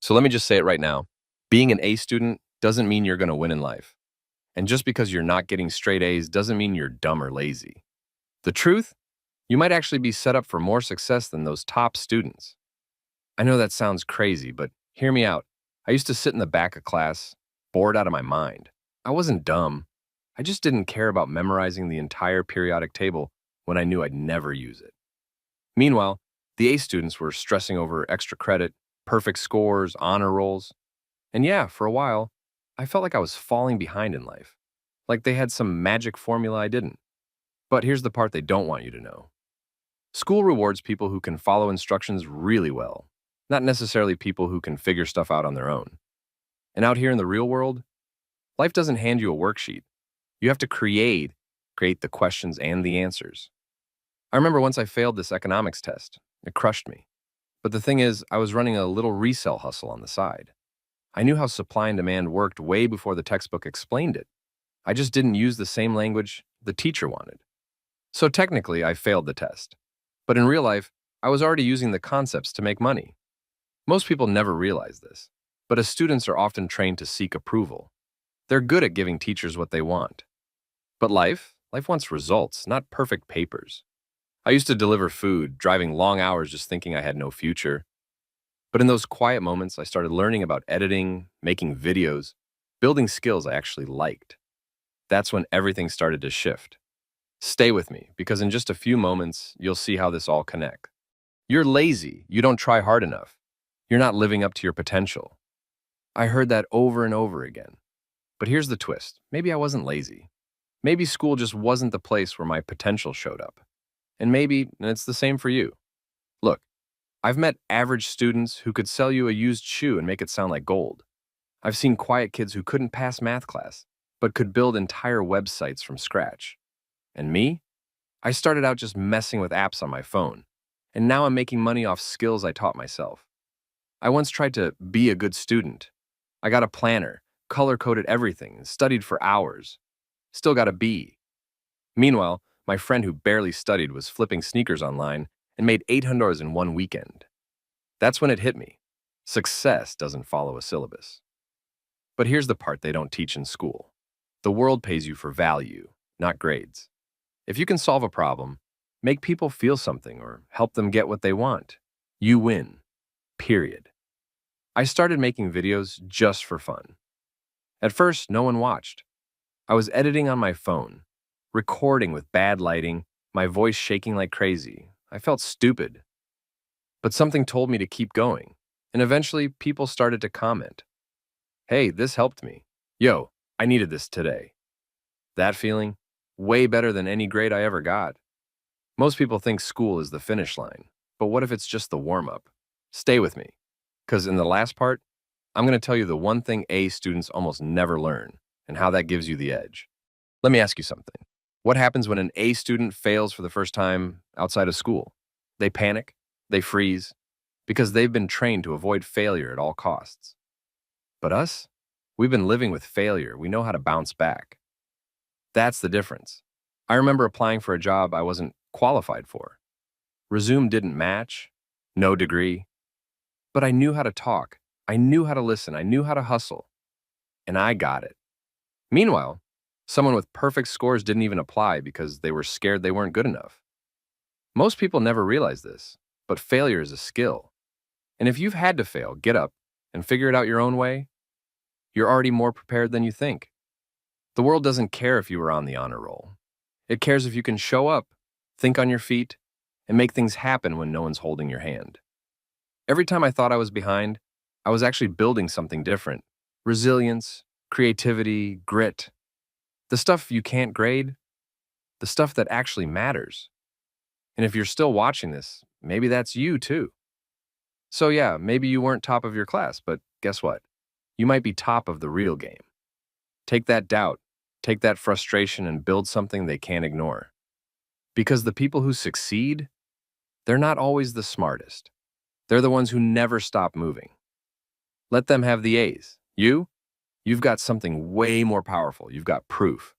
So let me just say it right now. Being an A student doesn't mean you're going to win in life. And just because you're not getting straight A's doesn't mean you're dumb or lazy. The truth? You might actually be set up for more success than those top students. I know that sounds crazy, but hear me out. I used to sit in the back of class, bored out of my mind. I wasn't dumb. I just didn't care about memorizing the entire periodic table when I knew I'd never use it. Meanwhile, the A students were stressing over extra credit, perfect scores, honor rolls. And yeah, for a while, I felt like I was falling behind in life, like they had some magic formula I didn't. But here's the part they don't want you to know. School rewards people who can follow instructions really well, not necessarily people who can figure stuff out on their own. And out here in the real world, life doesn't hand you a worksheet. You have to create the questions and the answers. I remember once I failed this economics test. It crushed me. But the thing is, I was running a little resell hustle on the side. I knew how supply and demand worked way before the textbook explained it. I just didn't use the same language the teacher wanted. So technically, I failed the test. But in real life, I was already using the concepts to make money. Most people never realize this, but as students are often trained to seek approval. They're good at giving teachers what they want. But life wants results, not perfect papers. I used to deliver food, driving long hours just thinking I had no future. But in those quiet moments, I started learning about editing, making videos, building skills I actually liked. That's when everything started to shift. Stay with me, because in just a few moments, you'll see how this all connects. You're lazy. You don't try hard enough. You're not living up to your potential. I heard that over and over again. But here's the twist. Maybe I wasn't lazy. Maybe school just wasn't the place where my potential showed up. And it's the same for you. Look, I've met average students who could sell you a used shoe and make it sound like gold. I've seen quiet kids who couldn't pass math class, but could build entire websites from scratch. And me? I started out just messing with apps on my phone, and now I'm making money off skills I taught myself. I once tried to be a good student. I got a planner, color-coded everything, and studied for hours. Still got a B. Meanwhile, my friend who barely studied was flipping sneakers online and made $800 in one weekend. That's when it hit me. Success doesn't follow a syllabus. But here's the part they don't teach in school. The world pays you for value, not grades. If you can solve a problem, make people feel something, or help them get what they want, you win. Period. I started making videos just for fun. At first, no one watched. I was editing on my phone, recording with bad lighting, my voice shaking like crazy. I felt stupid. But something told me to keep going, and eventually people started to comment. Hey, this helped me. Yo, I needed this today. That feeling, way better than any grade I ever got. Most people think school is the finish line, but what if it's just the warm-up? Stay with me, because in the last part, I'm going to tell you the one thing A students almost never learn, and how that gives you the edge. Let me ask you something. What happens when an A student fails for the first time outside of school? They panic, they freeze, because they've been trained to avoid failure at all costs. But us? We've been living with failure. We know how to bounce back. That's the difference. I remember applying for a job I wasn't qualified for. Resume didn't match, no degree. But I knew how to talk. I knew how to listen. I knew how to hustle. And I got it. Meanwhile, someone with perfect scores didn't even apply because they were scared they weren't good enough. Most people never realize this, but failure is a skill. And if you've had to fail, get up and figure it out your own way. You're already more prepared than you think. The world doesn't care if you were on the honor roll. It cares if you can show up, think on your feet, and make things happen when no one's holding your hand. Every time I thought I was behind, I was actually building something different. Resilience, creativity, grit. The stuff you can't grade, the stuff that actually matters. And if you're still watching this, maybe that's you too. So yeah, maybe you weren't top of your class, but guess what? You might be top of the real game. Take that doubt, take that frustration, and build something they can't ignore. Because the people who succeed, they're not always the smartest. They're the ones who never stop moving. Let them have the A's. You've got something way more powerful. You've got proof.